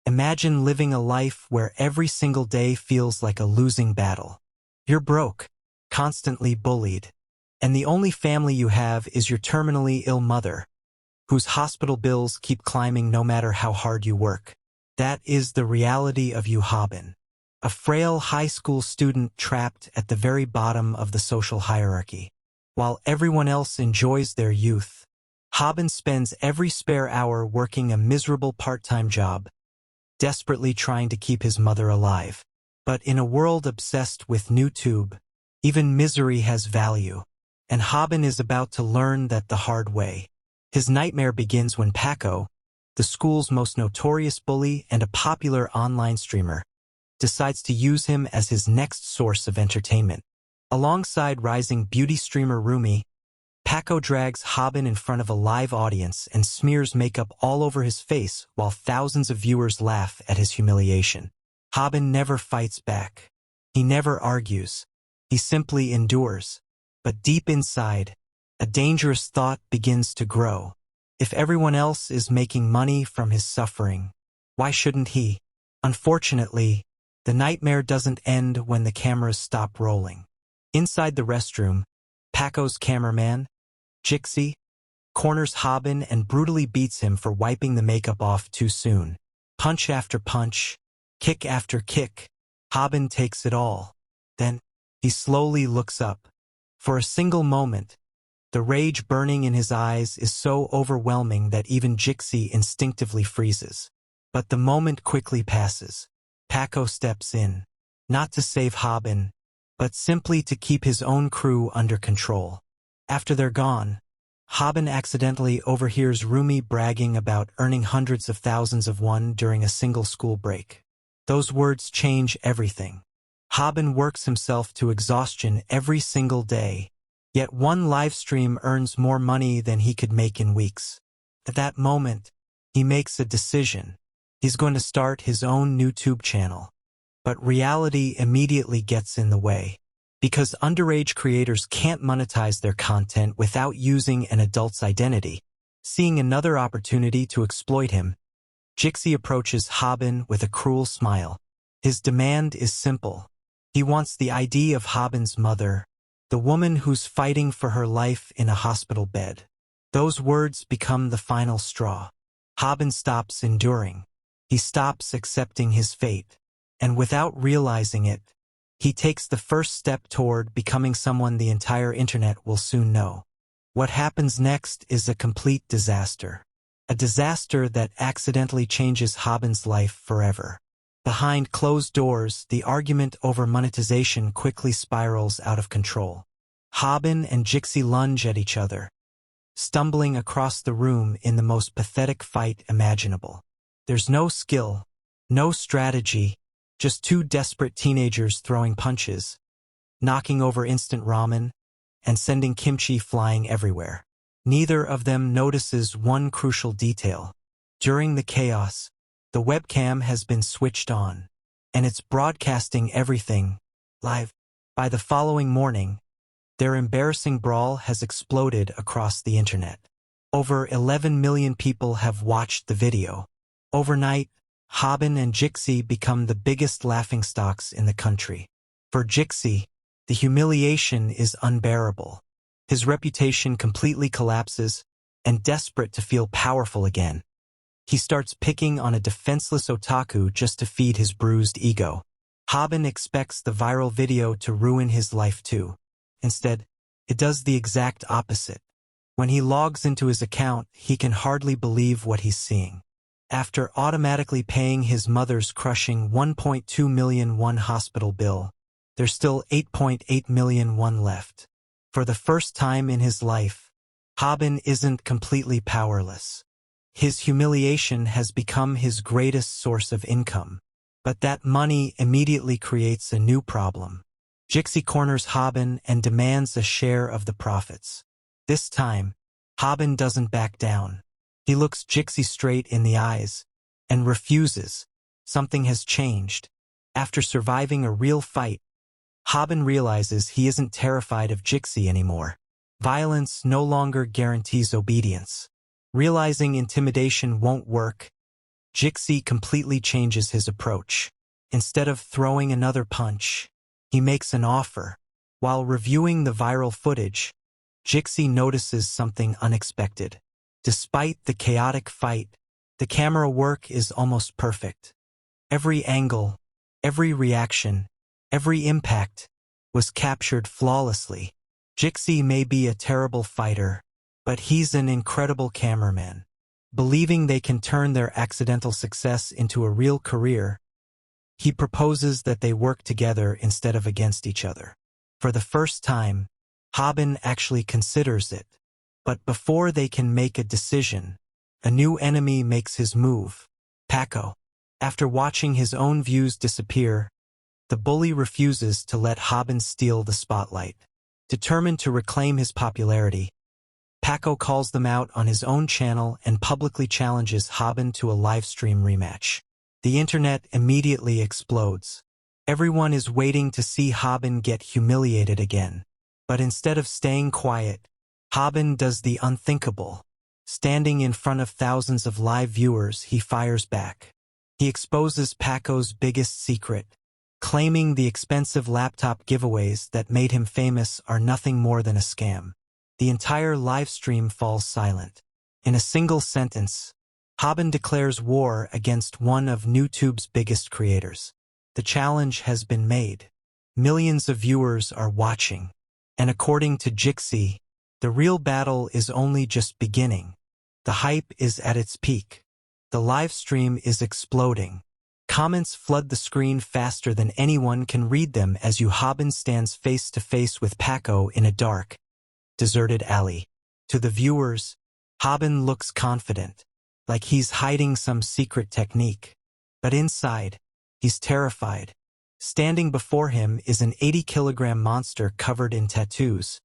Imagine living a life where every single day feels like a losing battle. You're broke, constantly bullied, and the only family you have is your terminally ill mother, whose hospital bills keep climbing no matter how hard you work. That is the reality of you, Hobin. A frail high school student trapped at the very bottom of the social hierarchy. While everyone else enjoys their youth, Hobin spends every spare hour working a miserable part-time job, desperately trying to keep his mother alive. But in a world obsessed with YouTube, even misery has value, and Hobin is about to learn that the hard way. His nightmare begins when Paco, the school's most notorious bully and a popular online streamer, decides to use him as his next source of entertainment. Alongside rising beauty streamer Rumi, Paco drags Hobin in front of a live audience and smears makeup all over his face while thousands of viewers laugh at his humiliation. Hobin never fights back. He never argues. He simply endures. But deep inside, a dangerous thought begins to grow. If everyone else is making money from his suffering, why shouldn't he? Unfortunately, the nightmare doesn't end when the cameras stop rolling. Inside the restroom, Paco's cameraman, Jixi, corners Hobin and brutally beats him for wiping the makeup off too soon. Punch after punch, kick after kick, Hobin takes it all. Then, he slowly looks up. For a single moment, the rage burning in his eyes is so overwhelming that even Jixi instinctively freezes. But the moment quickly passes. Paco steps in, not to save Hobin, but simply to keep his own crew under control. After they're gone, Hobin accidentally overhears Rumi bragging about earning hundreds of thousands of won during a single school break. Those words change everything. Hobin works himself to exhaustion every single day, yet one live stream earns more money than he could make in weeks. At that moment, he makes a decision. He's going to start his own YouTube channel. But reality immediately gets in the way. Because underage creators can't monetize their content without using an adult's identity. Seeing another opportunity to exploit him, Jixi approaches Hobin with a cruel smile. His demand is simple. He wants the ID of Hobin's mother, the woman who's fighting for her life in a hospital bed. Those words become the final straw. Hobin stops enduring. He stops accepting his fate. And without realizing it, he takes the first step toward becoming someone the entire internet will soon know. What happens next is a complete disaster. A disaster that accidentally changes Hobin's life forever. Behind closed doors, the argument over monetization quickly spirals out of control. Hobin and Jixi lunge at each other, stumbling across the room in the most pathetic fight imaginable. There's no skill, no strategy, just two desperate teenagers throwing punches, knocking over instant ramen, and sending kimchi flying everywhere. Neither of them notices one crucial detail. During the chaos, the webcam has been switched on, and it's broadcasting everything, live. By the following morning, their embarrassing brawl has exploded across the internet. Over 11 million people have watched the video. Overnight, Hobin and Jixi become the biggest laughingstocks in the country. For Jixi, the humiliation is unbearable. His reputation completely collapses, and desperate to feel powerful again, he starts picking on a defenseless otaku just to feed his bruised ego. Hobin expects the viral video to ruin his life too. Instead, it does the exact opposite. When he logs into his account, he can hardly believe what he's seeing. After automatically paying his mother's crushing 1.2 million won hospital bill, there's still 8.8 million won left. For the first time in his life, Hobin isn't completely powerless. His humiliation has become his greatest source of income. But that money immediately creates a new problem. Jixi corners Hobin and demands a share of the profits. This time, Hobin doesn't back down. He looks Jixi straight in the eyes and refuses. Something has changed. After surviving a real fight, Hobin realizes he isn't terrified of Jixi anymore. Violence no longer guarantees obedience. Realizing intimidation won't work, Jixi completely changes his approach. Instead of throwing another punch, he makes an offer. While reviewing the viral footage, Jixi notices something unexpected. Despite the chaotic fight, the camera work is almost perfect. Every angle, every reaction, every impact was captured flawlessly. Jixi may be a terrible fighter, but he's an incredible cameraman. Believing they can turn their accidental success into a real career, he proposes that they work together instead of against each other. For the first time, Hobin actually considers it. But before they can make a decision, a new enemy makes his move, Paco. After watching his own views disappear, the bully refuses to let Hobin steal the spotlight. Determined to reclaim his popularity, Paco calls them out on his own channel and publicly challenges Hobin to a livestream rematch. The internet immediately explodes. Everyone is waiting to see Hobin get humiliated again. But instead of staying quiet, Hobin does the unthinkable. Standing in front of thousands of live viewers, he fires back. He exposes Paco's biggest secret, claiming the expensive laptop giveaways that made him famous are nothing more than a scam. The entire live stream falls silent. In a single sentence, Hobin declares war against one of YouTube's biggest creators. The challenge has been made. Millions of viewers are watching. And according to Jixi, the real battle is only just beginning. The hype is at its peak. The live stream is exploding. Comments flood the screen faster than anyone can read them as Hobin stands face to face with Paco in a dark, deserted alley. To the viewers, Hobin looks confident, like he's hiding some secret technique. But inside, he's terrified. Standing before him is an 80-kilogram monster covered in tattoos,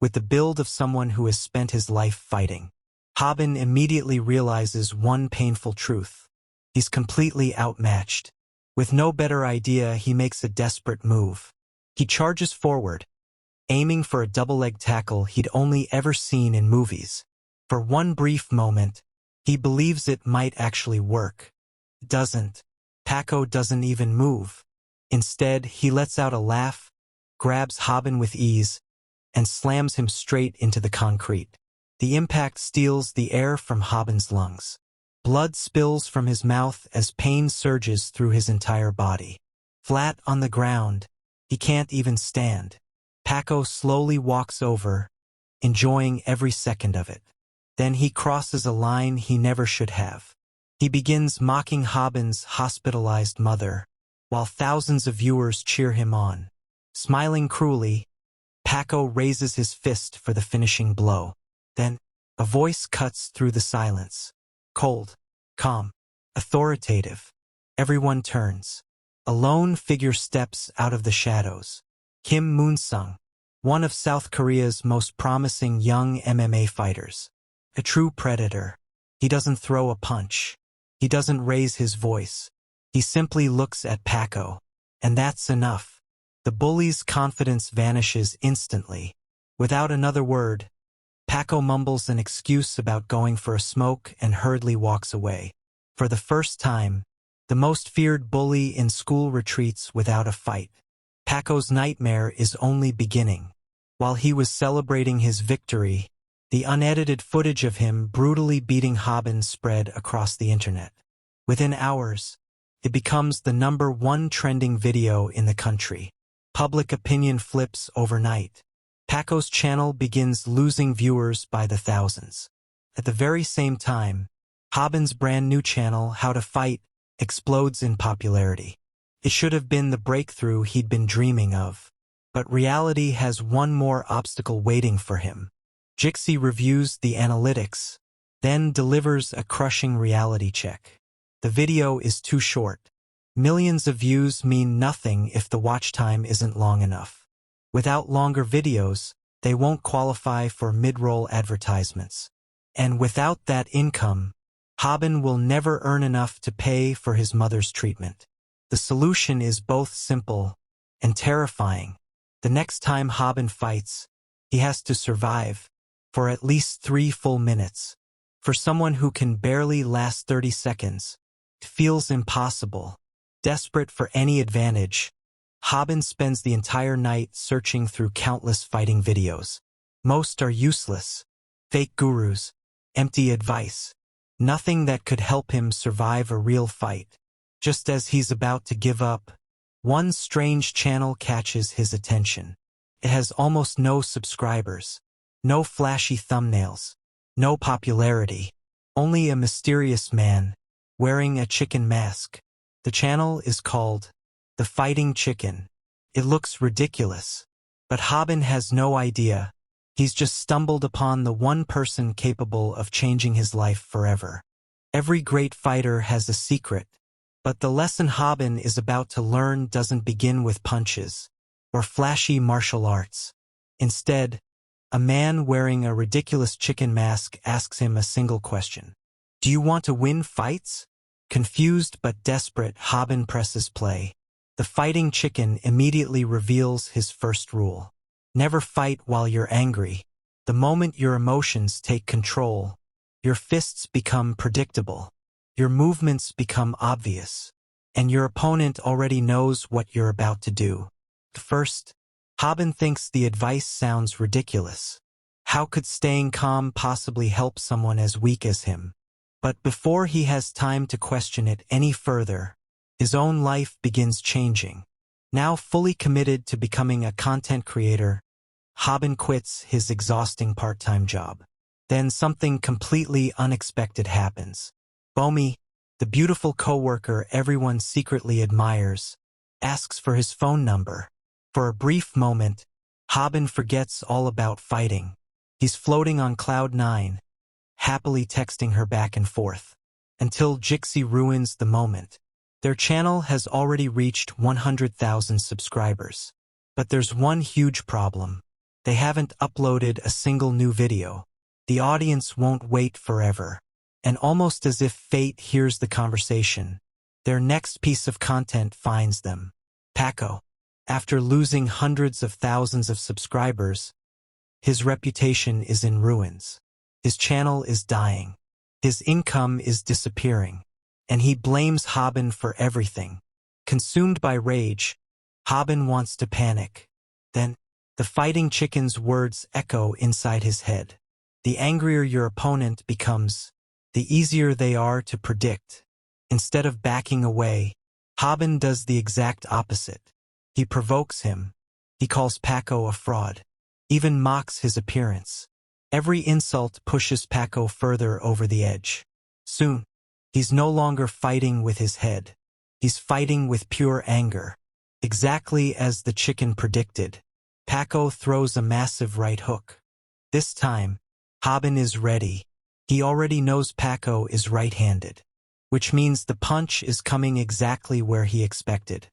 with the build of someone who has spent his life fighting. Hobin immediately realizes one painful truth. He's completely outmatched. With no better idea, he makes a desperate move. He charges forward, aiming for a double-leg tackle he'd only ever seen in movies. For one brief moment, he believes it might actually work. It doesn't. Paco doesn't even move. Instead, he lets out a laugh, grabs Hobin with ease, and slams him straight into the concrete. The impact steals the air from Hobin's lungs. Blood spills from his mouth as pain surges through his entire body. Flat on the ground, he can't even stand. Paco slowly walks over, enjoying every second of it. Then he crosses a line he never should have. He begins mocking Hobin's hospitalized mother, while thousands of viewers cheer him on. Smiling cruelly, Paco raises his fist for the finishing blow. Then, a voice cuts through the silence. Cold, calm, authoritative. Everyone turns. A lone figure steps out of the shadows. Kim Moon-sung, one of South Korea's most promising young MMA fighters. A true predator. He doesn't throw a punch. He doesn't raise his voice. He simply looks at Paco. And that's enough. The bully's confidence vanishes instantly. Without another word, Paco mumbles an excuse about going for a smoke and hurriedly walks away. For the first time, the most feared bully in school retreats without a fight. Paco's nightmare is only beginning. While he was celebrating his victory, the unedited footage of him brutally beating Hobin spread across the internet. Within hours, it becomes the #1 trending video in the country. Public opinion flips overnight. Paco's channel begins losing viewers by the thousands. At the very same time, Hobin's brand new channel, How to Fight, explodes in popularity. It should have been the breakthrough he'd been dreaming of. But reality has one more obstacle waiting for him. Jixi reviews the analytics, then delivers a crushing reality check. The video is too short. Millions of views mean nothing if the watch time isn't long enough. Without longer videos, they won't qualify for mid-roll advertisements. And without that income, Hobin will never earn enough to pay for his mother's treatment. The solution is both simple and terrifying. The next time Hobin fights, he has to survive for at least 3 full minutes. For someone who can barely last 30 seconds, It feels impossible. Desperate for any advantage, Hobin spends the entire night searching through countless fighting videos. Most are useless. Fake gurus. Empty advice. Nothing that could help him survive a real fight. Just as he's about to give up, one strange channel catches his attention. It has almost no subscribers, no flashy thumbnails, no popularity, only a mysterious man wearing a chicken mask. The channel is called The Fighting Chicken. It looks ridiculous, but Hobin has no idea. He's just stumbled upon the one person capable of changing his life forever. Every great fighter has a secret, but the lesson Hobin is about to learn doesn't begin with punches or flashy martial arts. Instead, a man wearing a ridiculous chicken mask asks him a single question. Do you want to win fights? Confused but desperate, Hobin presses play. The Fighting Chicken immediately reveals his first rule. Never fight while you're angry. The moment your emotions take control, your fists become predictable, your movements become obvious, and your opponent already knows what you're about to do. First, Hobin thinks the advice sounds ridiculous. How could staying calm possibly help someone as weak as him? But before he has time to question it any further, his own life begins changing. Now fully committed to becoming a content creator, Hobin quits his exhausting part-time job. Then something completely unexpected happens. Bomi, the beautiful coworker everyone secretly admires, asks for his phone number. For a brief moment, Hobin forgets all about fighting. He's floating on cloud 9, happily texting her back and forth, until Jixi ruins the moment. Their channel has already reached 100,000 subscribers. But there's one huge problem. They haven't uploaded a single new video. The audience won't wait forever. And almost as if fate hears the conversation, their next piece of content finds them. Paco. After losing hundreds of thousands of subscribers, his reputation is in ruins. His channel is dying. His income is disappearing. And he blames Hobin for everything. Consumed by rage, Hobin wants to panic. Then, the Fighting Chicken's words echo inside his head. The angrier your opponent becomes, the easier they are to predict. Instead of backing away, Hobin does the exact opposite. He provokes him. He calls Paco a fraud. Even mocks his appearance. Every insult pushes Paco further over the edge. Soon, he's no longer fighting with his head. He's fighting with pure anger. Exactly as the chicken predicted, Paco throws a massive right hook. This time, Hobin is ready. He already knows Paco is right-handed, which means the punch is coming exactly where he expected.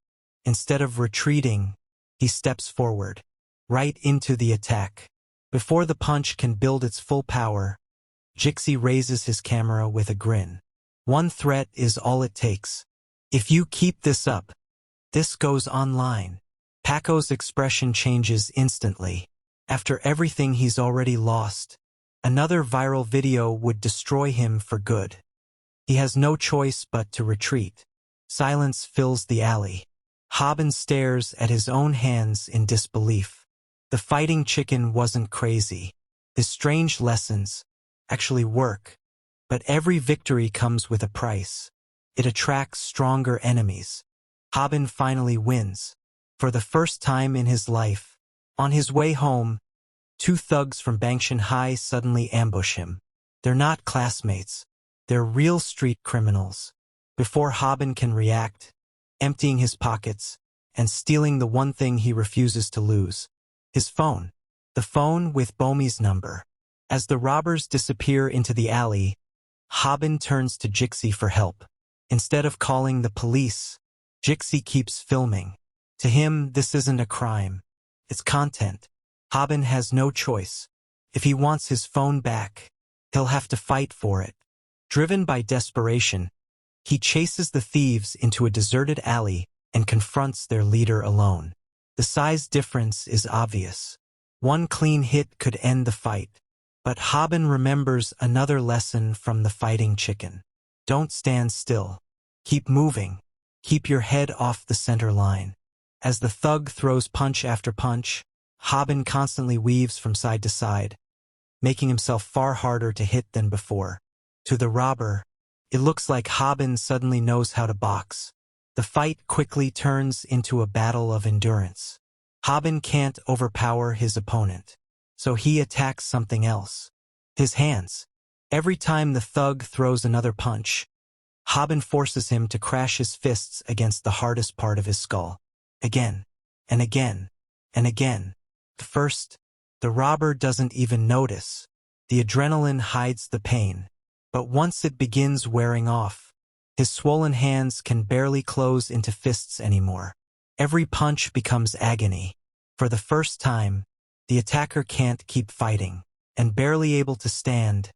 Instead of retreating, he steps forward, right into the attack. Before the punch can build its full power, Jixi raises his camera with a grin. One threat is all it takes. If you keep this up, this goes online. Paco's expression changes instantly. After everything he's already lost, another viral video would destroy him for good. He has no choice but to retreat. Silence fills the alley. Hobin stares at his own hands in disbelief. The Fighting Chicken wasn't crazy. His strange lessons actually work. But every victory comes with a price. It attracts stronger enemies. Hobin finally wins. For the first time in his life, on his way home, two thugs from Bangshan High suddenly ambush him. They're not classmates. They're real street criminals. Before Hobin can react, emptying his pockets and stealing the one thing he refuses to lose, his phone. The phone with Bomi's number. As the robbers disappear into the alley, Hobin turns to Jixi for help. Instead of calling the police, Jixi keeps filming. To him, this isn't a crime. It's content. Hobin has no choice. If he wants his phone back, he'll have to fight for it. Driven by desperation, he chases the thieves into a deserted alley and confronts their leader alone. The size difference is obvious. One clean hit could end the fight. But Hobin remembers another lesson from the Fighting Chicken. Don't stand still. Keep moving. Keep your head off the center line. As the thug throws punch after punch, Hobin constantly weaves from side to side, making himself far harder to hit than before. To the robber, it looks like Hobin suddenly knows how to box. The fight quickly turns into a battle of endurance. Hobin can't overpower his opponent, so he attacks something else. His hands. Every time the thug throws another punch, Hobin forces him to crash his fists against the hardest part of his skull. Again, and again, and again. First, the robber doesn't even notice. The adrenaline hides the pain. But once it begins wearing off, his swollen hands can barely close into fists anymore. Every punch becomes agony. For the first time, the attacker can't keep fighting, and barely able to stand,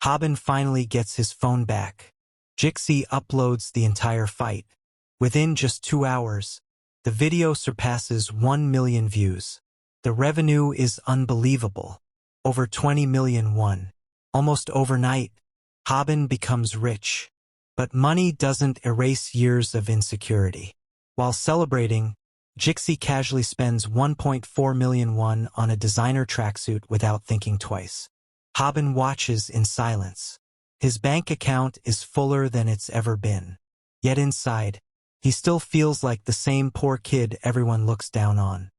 Hobin finally gets his phone back. Jixi uploads the entire fight. Within just 2 hours, the video surpasses 1 million views. The revenue is unbelievable. Over 20 million won. Almost overnight, Hobin becomes rich. But money doesn't erase years of insecurity. While celebrating, Jixi casually spends 1.4 million won on a designer tracksuit without thinking twice. Hobin watches in silence. His bank account is fuller than it's ever been. Yet inside, he still feels like the same poor kid everyone looks down on.